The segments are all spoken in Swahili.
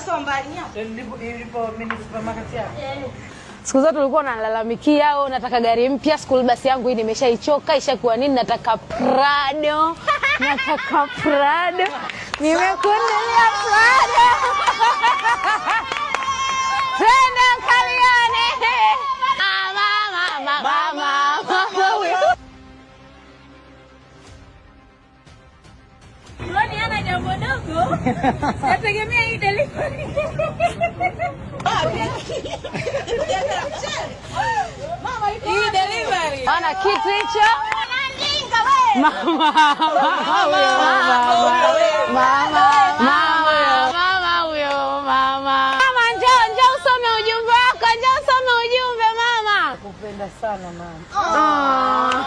sio mbali hapo. Ilipo mimi supermarket yako. Siku zote ulikuwa unalalamikia au nataka gari mpya, school bus yangu hii nimeshaichoka, ishakuwa nini, nataka Prado. Nataka Prado. Nimekununulia Prado. Twende kaliane. Mama. Loni ana jambo dogo. Nategemea hii delivery. Mama hii delivery. Ana kitu hicho. Mama huyo mama. Mama njoo usome ujumbe wako, njoo usome ujumbe mama. Nakupenda sana mama.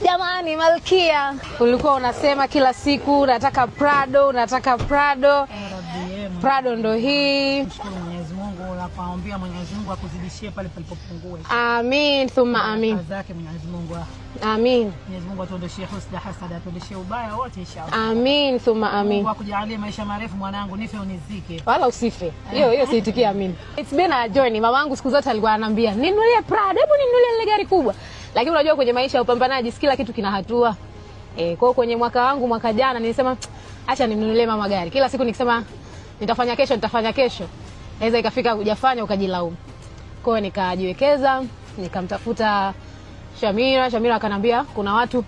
Jamani Malkia, ulikuwa unasema kila siku unataka Prado, unataka Prado. Prado ndo hii. Mshukuru Mwenyezi Mungu, nakuombea Mwenyezi Mungu akuzidishie pale palipopungua. Amin, thumma amin. Zake Mwenyezi Mungu. Amin. Mwenyezi Mungu atuondoshie husda hasada, atuondoshie ubaya wote inshallah. Amin, thumma amin. Mungu akujalie maisha marefu mwanangu, nife unizike. Wala usife. Hiyo siitikia amin. It's been a journey. Mamangu siku zote alikuwa ananiambia, "Ninunulie Prado, hebu ninunulie ile gari kubwa." Lakini unajua kwenye maisha ya upambanaji kila kitu kina hatua. Kwa kwenye mwaka jana nilisema acha nimnunulie mama gari. Kila siku nikisema nitafanya kesho. Naweza ikafika hujafanya ukajilaumu. Kwa hiyo nikajiwekeza, nikamtafuta Shamira akanambia kuna watu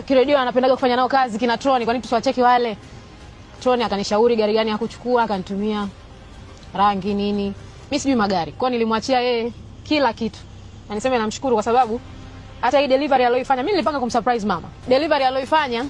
kiredio anapendaga kufanya nao kazi kina Troni, kwa nini tusiwacheki wale? Troni akanishauri gari gani ya kuchukua, akanitumia rangi nini. Mimi sijui magari. Kwa nilimwachia yeye kila kitu. Na niseme namshukuru kwa sababu hata hii delivery aliyoifanya mimi nilipanga kumsurprise mama. Delivery aliyoifanya